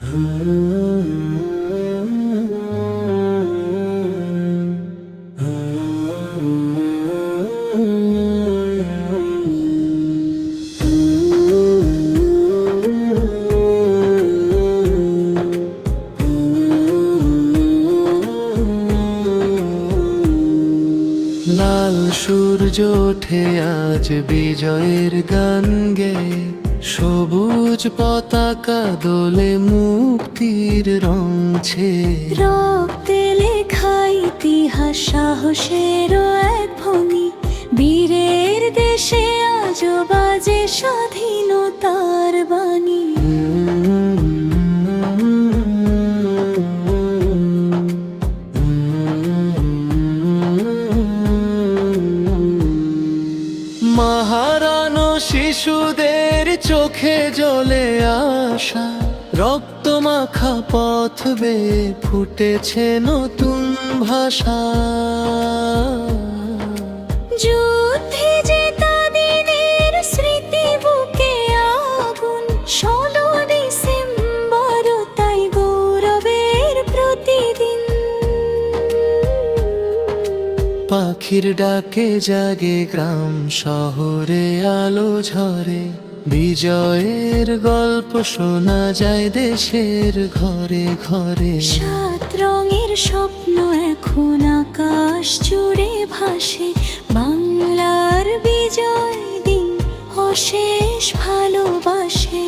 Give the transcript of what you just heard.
লাল সূর্য ওঠে আজ বিজয়ের গান গেয়ে, সবুজ পতাকা দোলে মুক্তির রংছে। রক্তে লেখা ইতিহাস সাহসেরও এক ভঙ্গি, বীরের দেশে আজও বাজে স্বাধীনতার বাণী। মাহারানো শিশুদের চোখে জ্বলে আশা, রক্তমাখা পথ বেয়ে ফুটেছে নতুন ভাষা। যুদ্ধে জেতা দিনের স্মৃতি বুকে আগুন, 16 ডিসেম্বর তাই গৌরবের প্রতিদিন। পাখির ডাকে জাগে গ্রাম শহরে, আলো ঝরে, বিজয়ের গল্প শোনা যায় দেশের ঘরে ঘরে। 7 রঙের স্বপ্ন এখন আকাশ জুড়ে ভাসে, বাংলার বিজয় দিন অশেষ ভালোবাসে।